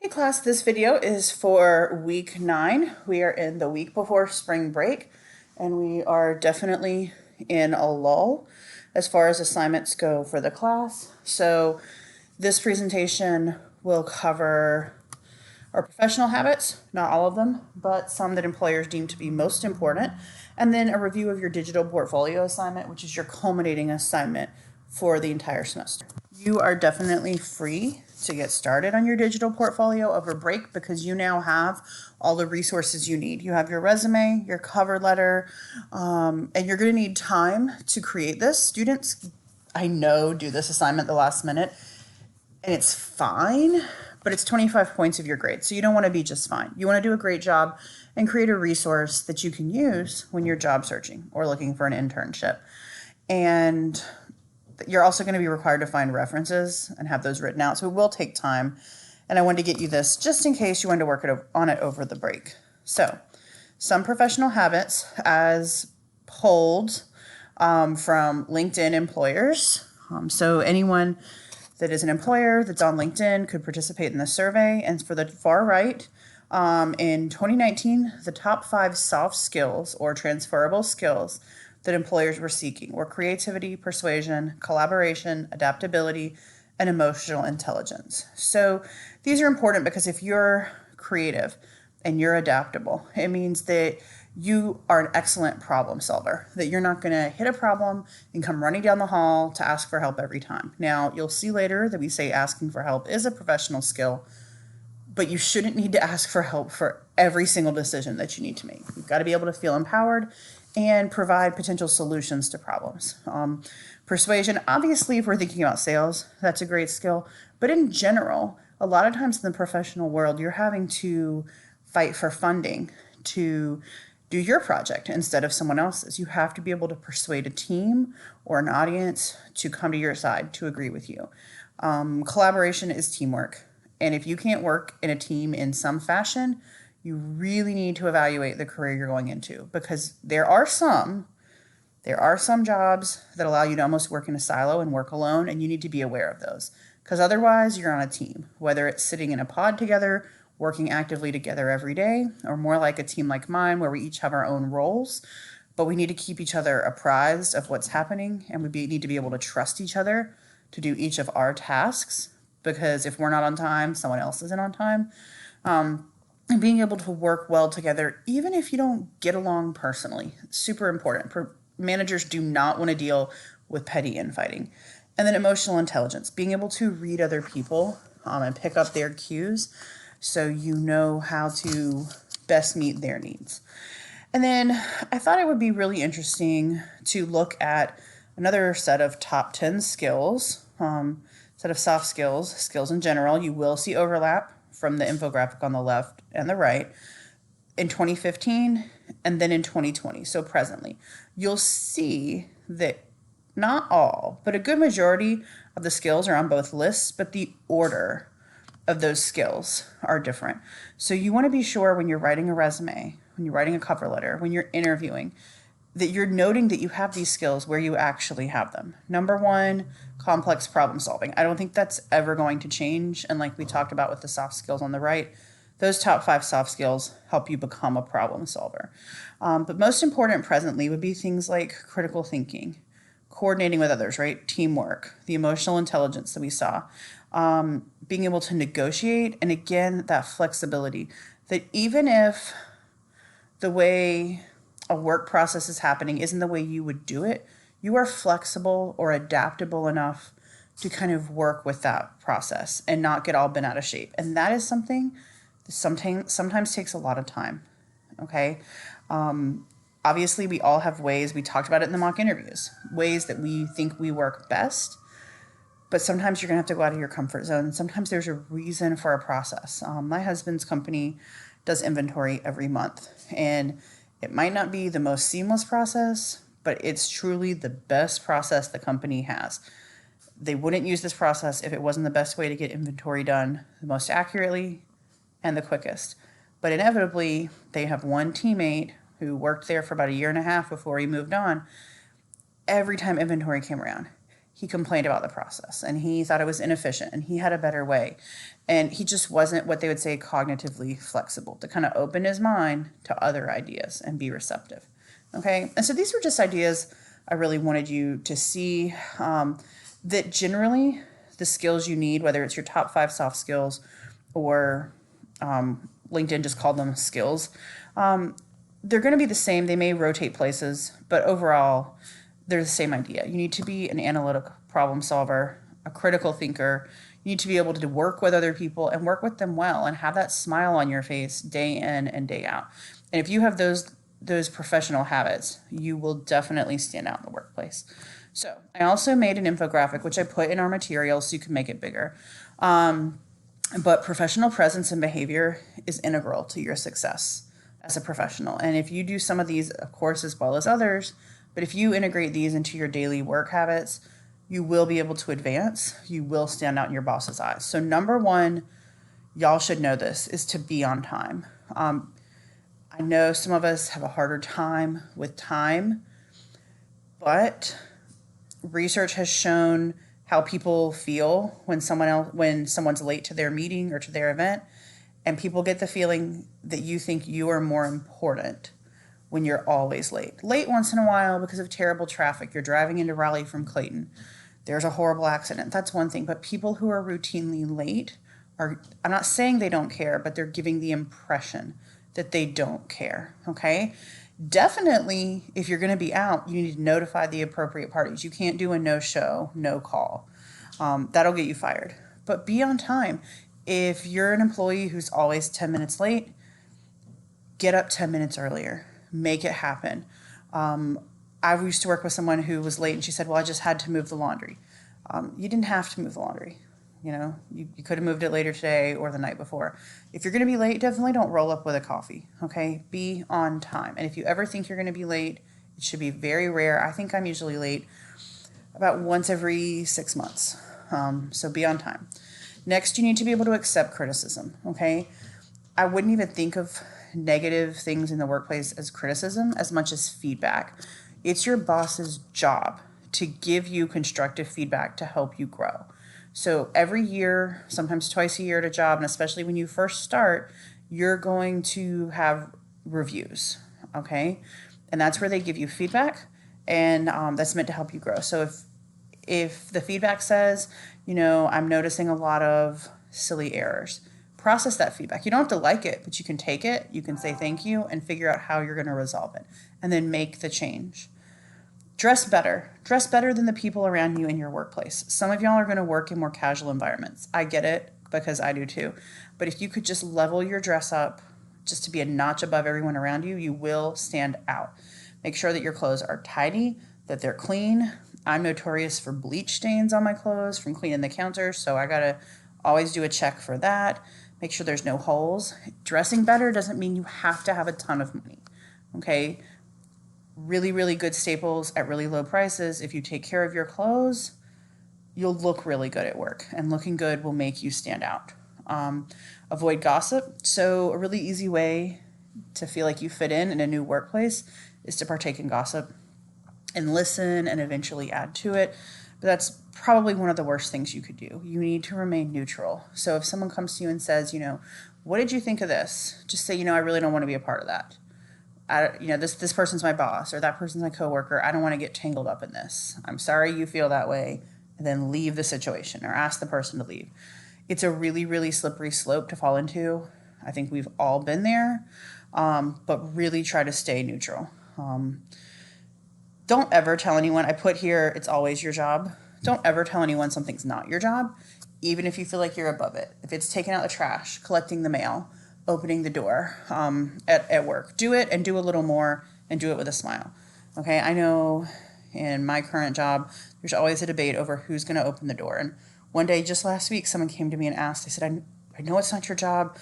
Hey class, this video is for week 9. We are in the week before spring break and we are definitely in a lull as far as assignments go for the class. So this presentation will cover our professional habits, not all of them, but some that employers deem to be most important, and then a review of your digital portfolio assignment, which is your culminating assignment for the entire semester. You are definitely free to get started on your digital portfolio over break because you now have all the resources you need. You have your resume, your cover letter, and you're going to need time to create this. Students, I know, do this assignment the last minute, and it's fine, but it's 25 points of your grade. So you don't want to be just fine. You want to do a great job and create a resource that you can use when you're job searching or looking for an internship. And you're also going to be required to find references and have those written out. So it will take time. And I wanted to get you this just in case you wanted to work on it over the break. So some professional habits as polled from LinkedIn employers. So anyone that is an employer that's on LinkedIn could participate in the survey. And for the far right, in 2019, the top 5 soft skills or transferable skills that employers were seeking were creativity, persuasion, collaboration, adaptability, and emotional intelligence. So these are important because if you're creative and you're adaptable, it means that you are an excellent problem solver, that you're not going to hit a problem and come running down the hall to ask for help every time. Now, you'll see later that we say asking for help is a professional skill, but you shouldn't need to ask for help for every single decision that you need to make. You've got to be able to feel empowered and provide potential solutions to problems. Persuasion, obviously, if we're thinking about sales, that's a great skill. But in general, a lot of times in the professional world, you're having to fight for funding to do your project instead of someone else's. You have to be able to persuade a team or an audience to come to your side, to agree with you. Collaboration is teamwork. And if you can't work in a team in some fashion, you really need to evaluate the career you're going into, because there are some jobs that allow you to almost work in a silo and work alone, and you need to be aware of those, because otherwise you're on a team, whether it's sitting in a pod together, working actively together every day, or more like a team like mine where we each have our own roles, but we need to keep each other apprised of what's happening, and need to be able to trust each other to do each of our tasks, because if we're not on time, someone else isn't on time. And being able to work well together, even if you don't get along personally, super important. Managers do not want to deal with petty infighting. And then emotional intelligence, being able to read other people and pick up their cues so you know how to best meet their needs. And then I thought it would be really interesting to look at another set of top 10 skills, set of soft skills in general. You will see overlap from the infographic on the left and the right in 2015 and then in 2020, so presently. You'll see that not all, but a good majority of the skills are on both lists, but the order of those skills are different. So you want to be sure when you're writing a resume, when you're writing a cover letter, when you're interviewing, that you're noting that you have these skills where you actually have them. Number 1, complex problem solving. I don't think that's ever going to change. And like we talked about with the soft skills on the right, those top 5 soft skills help you become a problem solver. But most important presently would be things like critical thinking, coordinating with others, right? Teamwork, the emotional intelligence that we saw, being able to negotiate, and again, that flexibility, that even if the way a work process is happening isn't the way you would do it, you are flexible or adaptable enough to kind of work with that process and not get all bent out of shape. And that is something that sometimes takes a lot of time, okay? Obviously, we all have ways, we talked about it in the mock interviews, ways that we think we work best, but sometimes you're going to have to go out of your comfort zone. Sometimes there's a reason for a process. My husband's company does inventory every month, and it might not be the most seamless process, but it's truly the best process the company has. They wouldn't use this process if it wasn't the best way to get inventory done the most accurately and the quickest. But inevitably, they have one teammate who worked there for about a year and a half before he moved on. Every time inventory came around, he complained about the process and he thought it was inefficient and he had a better way. And he just wasn't what they would say cognitively flexible to kind of open his mind to other ideas and be receptive. Okay. And so these were just ideas I really wanted you to see, that generally the skills you need, whether it's your top 5 soft skills or LinkedIn just called them skills, they're going to be the same. They may rotate places, but overall, they're the same idea. You need to be an analytic problem solver, a critical thinker. You need to be able to work with other people and work with them well and have that smile on your face day in and day out. And if you have those professional habits, you will definitely stand out in the workplace. So I also made an infographic, which I put in our materials so you can make it bigger. But professional presence and behavior is integral to your success as a professional. And if you do some of these, of course, as well as others, but if you integrate these into your daily work habits, you will be able to advance. You will stand out in your boss's eyes. So number 1, y'all should know this, is to be on time. I know some of us have a harder time with time, but research has shown how people feel when someone's late to their meeting or to their event, and people get the feeling that you think you are more important when you're always late. Late once in a while because of terrible traffic. You're driving into Raleigh from Clayton. There's a horrible accident. That's one thing. But people who are routinely late I'm not saying they don't care, but they're giving the impression that they don't care. Okay? Definitely, if you're going to be out, you need to notify the appropriate parties. You can't do a no-show, no-call. That'll get you fired. But be on time. If you're an employee who's always 10 minutes late, get up 10 minutes earlier. Make it happen. I used to work with someone who was late and she said, well, I just had to move the laundry. You didn't have to move the laundry. You could have moved it later today or the night before. If you're going to be late, definitely don't roll up with a coffee, okay? Be on time. And if you ever think you're going to be late, it should be very rare. I think I'm usually late about once every 6 months. So be on time. Next, you need to be able to accept criticism, okay? I wouldn't even think of negative things in the workplace as criticism as much as feedback. It's your boss's job to give you constructive feedback to help you grow. So every year, sometimes twice a year at a job, and especially when you first start, you're going to have reviews, okay? And that's where they give you feedback, and that's meant to help you grow. So if the feedback says, I'm noticing a lot of silly errors, process that feedback. You don't have to like it, but you can take it, you can say thank you, and figure out how you're going to resolve it, and then make the change. Dress better. Dress better than the people around you in your workplace. Some of y'all are going to work in more casual environments. I get it because I do too. But if you could just level your dress up just to be a notch above everyone around you, you will stand out. Make sure that your clothes are tidy, that they're clean. I'm notorious for bleach stains on my clothes from cleaning the counter, so I got to always do a check for that. Make sure there's no holes. Dressing better doesn't mean you have to have a ton of money, okay? Really, really good staples at really low prices. If you take care of your clothes, you'll look really good at work, and looking good will make you stand out. Avoid gossip. So a really easy way to feel like you fit in a new workplace is to partake in gossip and listen and eventually add to it. But that's probably one of the worst things you could do. You need to remain neutral. So if someone comes to you and says, what did you think of this? Just say, I really don't want to be a part of that. This person's my boss or that person's my coworker. I don't want to get tangled up in this. I'm sorry you feel that way. And then leave the situation or ask the person to leave. It's a really, really slippery slope to fall into. I think we've all been there, but really try to stay neutral. Don't ever tell anyone, I put here, it's always your job. Don't ever tell anyone something's not your job, even if you feel like you're above it. If it's taking out the trash, collecting the mail, opening the door at work. Do it and do a little more and do it with a smile. Okay, I know in my current job, there's always a debate over who's going to open the door. And one day, just last week, someone came to me and asked, they said, I know it's not your job,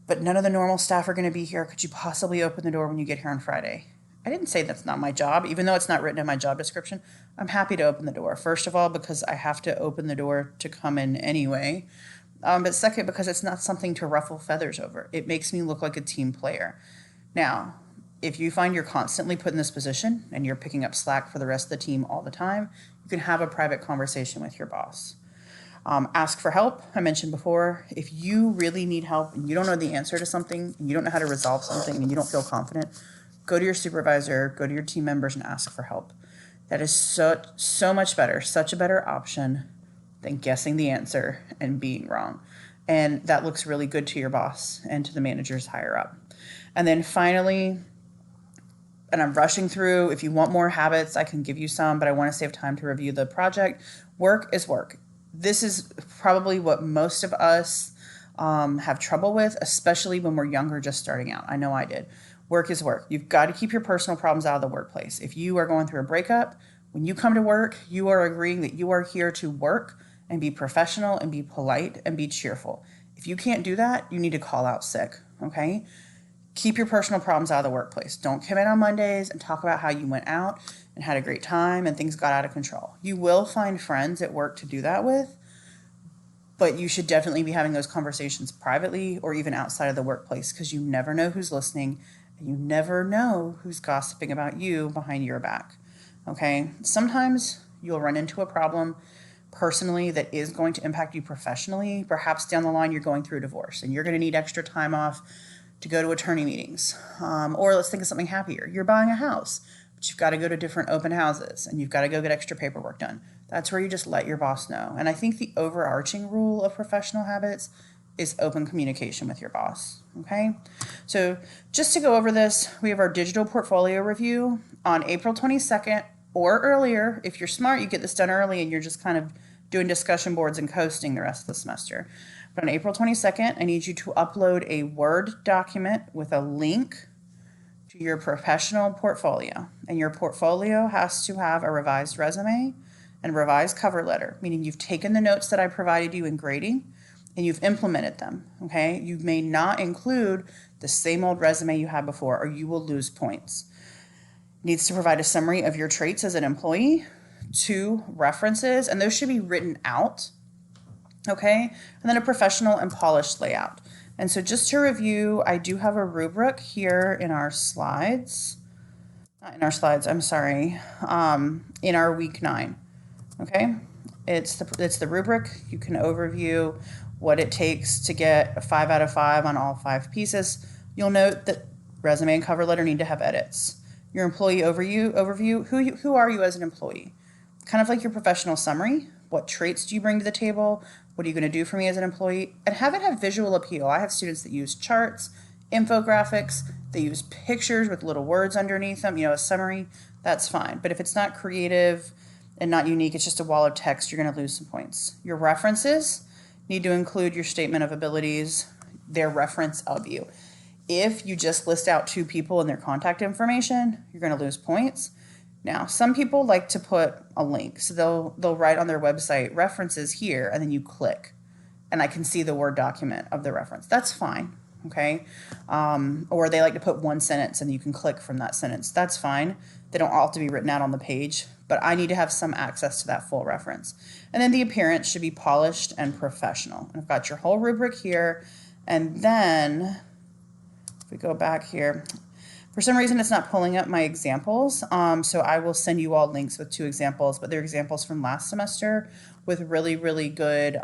but none of the normal staff are going to be here. Could you possibly open the door when you get here on Friday? I didn't say that's not my job, even though it's not written in my job description. I'm happy to open the door. First of all, because I have to open the door to come in anyway. But second, because it's not something to ruffle feathers over. It makes me look like a team player. Now, If you find you're constantly put in this position and you're picking up slack for the rest of the team all the time, you can have a private conversation with your boss. Ask for help. I mentioned before, if you really need help and you don't know the answer to something and you don't know how to resolve something and you don't feel confident, go to your supervisor, go to your team members and ask for help. That is so much better, such a better option than guessing the answer and being wrong. And that looks really good to your boss and to the managers higher up. And then finally, and I'm rushing through, if you want more habits, I can give you some, but I want to save time to review the project. Work is work. This is probably what most of us have trouble with, especially when we're younger, just starting out. I know I did. Work is work. You've got to keep your personal problems out of the workplace. If you are going through a breakup, when you come to work, you are agreeing that you are here to work and be professional and be polite and be cheerful. If you can't do that, you need to call out sick, okay? Keep your personal problems out of the workplace. Don't come in on Mondays and talk about how you went out and had a great time and things got out of control. You will find friends at work to do that with, but you should definitely be having those conversations privately or even outside of the workplace, because you never know who's listening and you never know who's gossiping about you behind your back, okay? Sometimes you'll run into a problem personally that is going to impact you professionally. Perhaps down the line you're going through a divorce and you're going to need extra time off to go to attorney meetings. Or let's think of something happier. You're buying a house, but you've got to go to different open houses and you've got to go get extra paperwork done. That's where you just let your boss know. And I think the overarching rule of professional habits is open communication with your boss, okay? So just to go over this, we have our digital portfolio review on April 22nd or earlier. If you're smart, you get this done early and you're just kind of doing discussion boards and coasting the rest of the semester. But on April 22nd, I need you to upload a Word document with a link to your professional portfolio. And your portfolio has to have a revised resume and revised cover letter, meaning you've taken the notes that I provided you in grading and you've implemented them, okay? You may not include the same old resume you had before or you will lose points. It needs to provide a summary of your traits as an employee, 2 references, and those should be written out, okay? And then a professional and polished layout. And so just to review, I do have a rubric here in our slides, in our week 9, okay? It's the rubric. You can overview what it takes to get a 5 out of 5 on all 5 pieces. You'll note that resume and cover letter need to have edits. Your employee overview, who are you as an employee? Kind of like your professional summary. What traits do you bring to the table? What are you going to do for me as an employee? And have it have visual appeal. I have students that use charts, infographics, they use pictures with little words underneath them, a summary. That's fine. But if it's not creative and not unique, it's just a wall of text, you're going to lose some points. Your references need to include your statement of abilities, their reference of you. If you just list out 2 people and their contact information, you're going to lose points. Now, some people like to put a link. So they'll write on their website references here, and then you click, and I can see the Word document of the reference. That's fine, okay? Or they like to put one sentence, and you can click from that sentence. That's fine. They don't all have to be written out on the page, but I need to have some access to that full reference. And then the appearance should be polished and professional. And I've got your whole rubric here, and then if we go back here, for some reason, it's not pulling up my examples, so I will send you all links with 2 examples, but they're examples from last semester with really, really good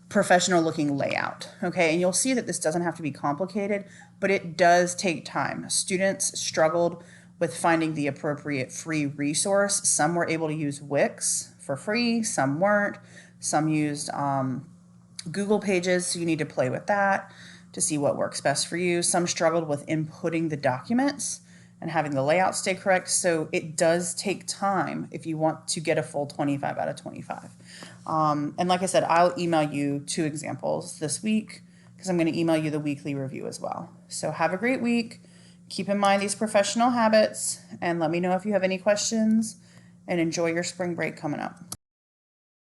professional-looking layout, okay? And you'll see that this doesn't have to be complicated, but it does take time. Students struggled with finding the appropriate free resource. Some were able to use Wix for free, some weren't. Some used Google Pages, so you need to play with that to see what works best for you. Some struggled with inputting the documents and having the layout stay correct. So it does take time if you want to get a full 25 out of 25. And like I said, I'll email you 2 examples this week because I'm going to email you the weekly review as well. So have a great week. Keep in mind these professional habits and let me know if you have any questions, and enjoy your spring break coming up.